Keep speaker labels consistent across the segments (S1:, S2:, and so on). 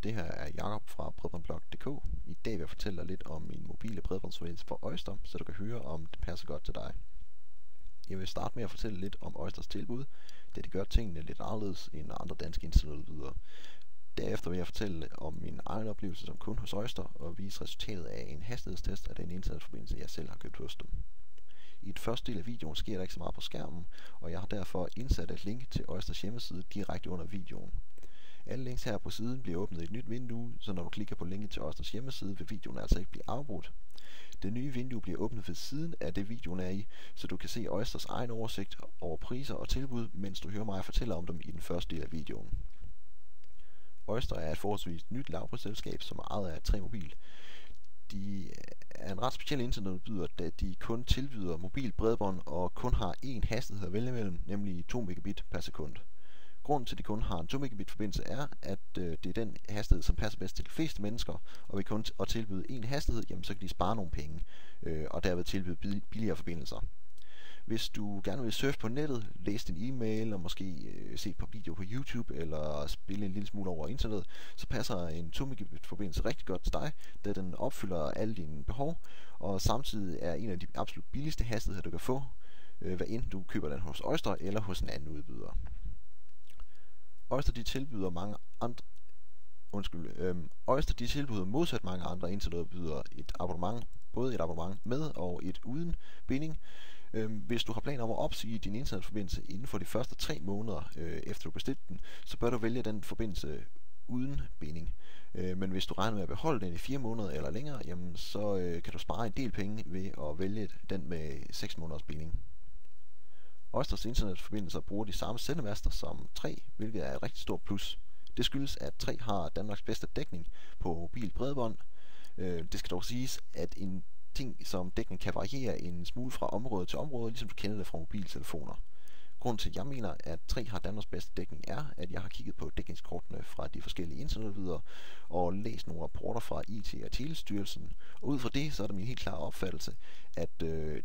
S1: Det her er Jakob fra bredbåndblog.dk. I dag vil jeg fortælle dig lidt om min mobile bredbåndsforbindelse for Øster, så du kan høre, om det passer godt til dig. Jeg vil starte med at fortælle lidt om Østers tilbud, da de gør tingene lidt anderledes end andre danske internetudbydere. Derefter vil jeg fortælle om min egen oplevelse som kunde hos Øster og vise resultatet af en hastighedstest af den internetforbindelse, jeg selv har købt hos dem. I den første del af videoen sker der ikke så meget på skærmen, og jeg har derfor indsat et link til Østers hjemmeside direkte under videoen. Alle links her på siden bliver åbnet i et nyt vindue, så når du klikker på linket til Østers hjemmeside, vil videoen altså ikke blive afbrudt. Det nye vindue bliver åbnet ved siden af det videoen er i, så du kan se Østers egen oversigt over priser og tilbud, mens du hører mig fortælle om dem i den første del af videoen. Øster er et forholdsvis nyt lavprisselskab, som er ejet af 3mobil. De er en ret speciel internetudbyder, da de kun tilbyder mobil bredbånd og kun har én hastighed at vælge imellem, nemlig 2 megabit per sekund. Grunden til, at de kun har en 2 megabit forbindelse er, at det er den hastighed, som passer bedst til de fleste mennesker, og ved kun at tilbyde én hastighed, jamen, så kan de spare nogle penge, og derved tilbyde billigere forbindelser. Hvis du gerne vil surfe på nettet, læse din e-mail og måske se et par videoer på YouTube eller spille en lille smule over internet, så passer en 2 megabit forbindelse rigtig godt til dig, da den opfylder alle dine behov, og samtidig er en af de absolut billigste hastigheder, du kan få, hvad enten du køber den hos Øster eller hos en anden udbyder. Øster de tilbyder modsat mange andre internetudbydere både et abonnement med og et uden binding. Hvis du har planer om at opsige din internetforbindelse inden for de første 3 måneder efter du bestilte den, så bør du vælge den forbindelse uden binding. Men hvis du regner med at beholde den i 4 måneder eller længere, jamen, så kan du spare en del penge ved at vælge den med 6 måneders binding. Østers internetforbindelser bruger de samme sendemaster som 3, hvilket er et rigtig stort plus. Det skyldes, at 3 har Danmarks bedste dækning på mobil bredbånd. Det skal dog siges, at en ting som dækning kan variere en smule fra område til område, ligesom du kender det fra mobiltelefoner. Grunden til, at jeg mener, at 3 har Danmarks bedste dækning, er, at jeg har kigget på dækningskortene fra de forskellige internetudbydere og læst nogle rapporter fra IT- og Telestyrelsen. Og ud fra det, så er det min helt klare opfattelse, at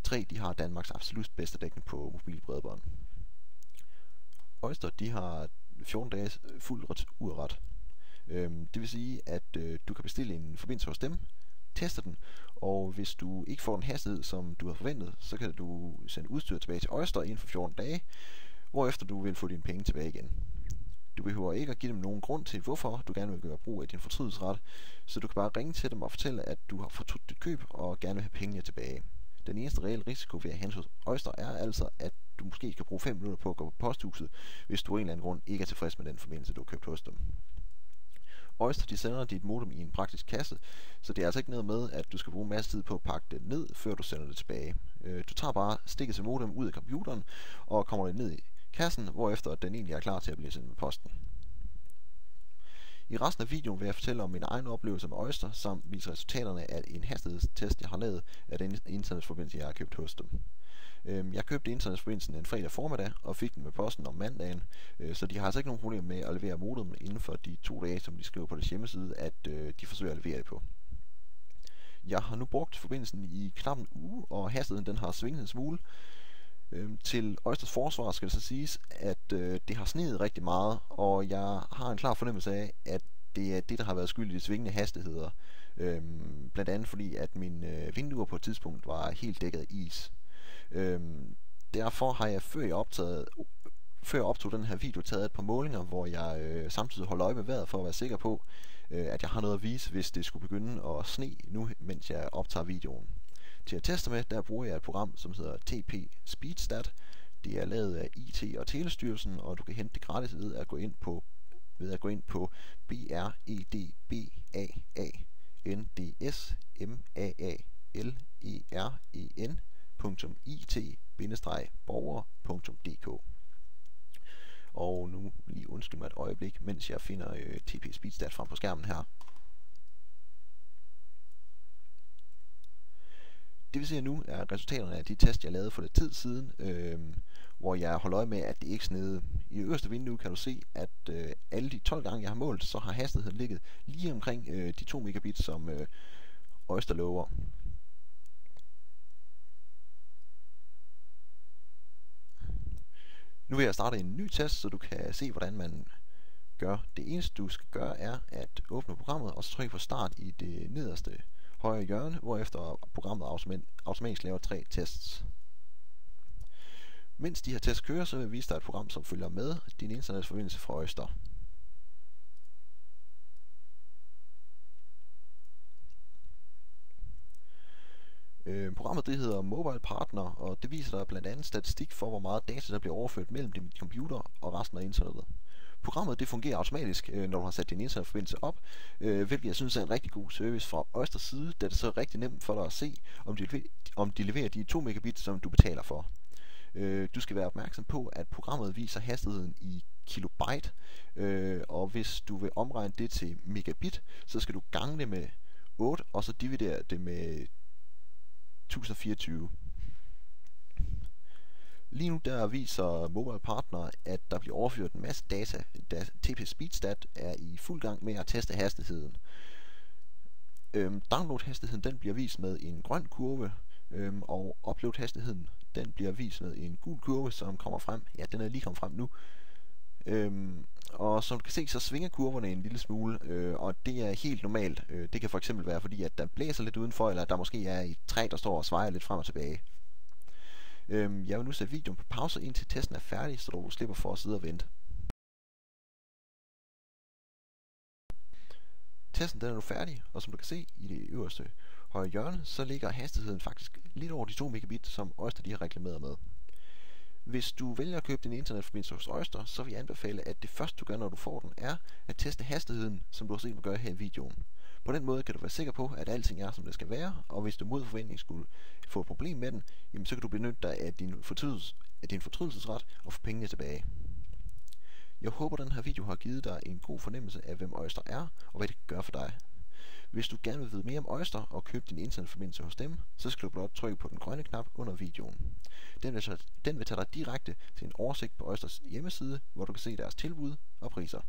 S1: 3 de har Danmarks absolut bedste dækning på mobil bredbånd. Øster de har 14 dages fuld returret. Det vil sige, at du kan bestille en forbindelse hos dem, teste den, og hvis du ikke får den hastighed, som du har forventet, så kan du sende udstyr tilbage til Øster inden for 14 dage, hvorefter du vil få dine penge tilbage igen. Du behøver ikke at give dem nogen grund til, hvorfor du gerne vil gøre brug af din fortrydelsesret, så du kan bare ringe til dem og fortælle, at du har fortrudt dit køb og gerne vil have pengene tilbage. Den eneste reelle risiko ved at handle hos Øster er altså, at du måske skal bruge 5 minutter på at gå på posthuset, hvis du af en eller anden grund ikke er tilfreds med den forbindelse, du har købt hos dem. Øster de sender dit modem i en praktisk kasse, så det er altså ikke noget med, at du skal bruge en masse tid på at pakke det ned, før du sender det tilbage. Du tager bare stikket til modem ud af computeren og kommer det ned i kassen, hvorefter den egentlig er klar til at blive sendt med posten. I resten af videoen vil jeg fortælle om min egen oplevelse med Øster, samt vise resultaterne af en hastighedstest, jeg har lavet af den internetforbindelse, jeg har købt hos dem. Jeg købte internetforbindelsen en fredag formiddag og fik den med posten om mandagen, så de har altså ikke nogen problem med at levere modem inden for de 2 dage, som de skriver på deres hjemmeside, at de forsøger at levere det på. Jeg har nu brugt forbindelsen i knap en uge, og hastigheden den har svinget en smule. Til Østers forsvar skal det så siges, at det har sneet rigtig meget, og jeg har en klar fornemmelse af, at det er det, der har været skyld i de svingende hastigheder. Blandt andet fordi, at mine vinduer på et tidspunkt var helt dækket af is. Derfor har jeg, før jeg optog den her video, taget et par målinger, hvor jeg samtidig holder øje med vejret for at være sikker på, at jeg har noget at vise, hvis det skulle begynde at sne nu, mens jeg optager videoen. Til at teste med, der bruger jeg et program, som hedder TP SpeedStat. Det er lavet af IT og Telestyrelsen, og du kan hente det gratis ved at gå ind på brdmaalen.it-borger.dk. Og nu lige undskyld mig et øjeblik, mens jeg finder TP SpeedStat frem på skærmen her. Det vi ser nu er resultaterne af de test, jeg lavede for lidt tid siden, hvor jeg holder øje med, at det ikke snede. I øverste vindue kan du se, at alle de 12 gange, jeg har målt, så har hastigheden ligget lige omkring de 2 megabit, som Øster lover. Nu vil jeg starte en ny test, så du kan se, hvordan man gør. Det eneste du skal gøre er at åbne programmet og så trykke på start i det nederste højre hjørne, hvorefter programmet automatisk laver 3 tests. Mens de her tests kører, så vil jeg vise dig et program, som følger med din internetforbindelse fra Oyster. Programmet det hedder Mobile Partner, og det viser dig blandt andet statistik for, hvor meget data der bliver overført mellem din computer og resten af internettet. Programmet det fungerer automatisk, når du har sat din internetforbindelse op, hvilket jeg synes er en rigtig god service fra Oysters side, da det så er rigtig nemt for dig at se, om de leverer de 2 megabit, som du betaler for. Du skal være opmærksom på, at programmet viser hastigheden i kilobyte, og hvis du vil omregne det til megabit, så skal du gange det med 8, og så dividere det med 1024. Lige nu der viser Mobile Partner, at der bliver overført en masse data, da TP Speedstat er i fuld gang med at teste hastigheden. Download-hastigheden den bliver vist med en grøn kurve, og upload-hastigheden den bliver vist med en gul kurve, som kommer frem. Ja, den er lige kommet frem nu. Og som du kan se, så svinger kurverne en lille smule, og det er helt normalt. Det kan for eksempel være fordi, at der blæser lidt udenfor, eller at der måske er et træ, der står og svejer lidt frem og tilbage. Jeg vil nu sætte videoen på pause, indtil testen er færdig, så du slipper for at sidde og vente. Testen den er nu færdig, og som du kan se i det øverste højre hjørne, så ligger hastigheden faktisk lidt over de 2 megabit, som Oyster de har reklameret med. Hvis du vælger at købe din internetforbindelse hos Oyster, så vil jeg anbefale, at det første du gør, når du får den, er at teste hastigheden, som du har set mig gøre her i videoen. På den måde kan du være sikker på, at alting er, som det skal være, og hvis du mod forventning skulle få et problem med den, jamen så kan du benytte dig af din fortrydelsesret og få pengene tilbage. Jeg håber, den her video har givet dig en god fornemmelse af, hvem Oyster er, og hvad det kan gøre for dig. Hvis du gerne vil vide mere om Oyster og købe din internetforbindelse hos dem, så skal du blot trykke på den grønne knap under videoen. Den vil tage dig direkte til en oversigt på Oysters hjemmeside, hvor du kan se deres tilbud og priser.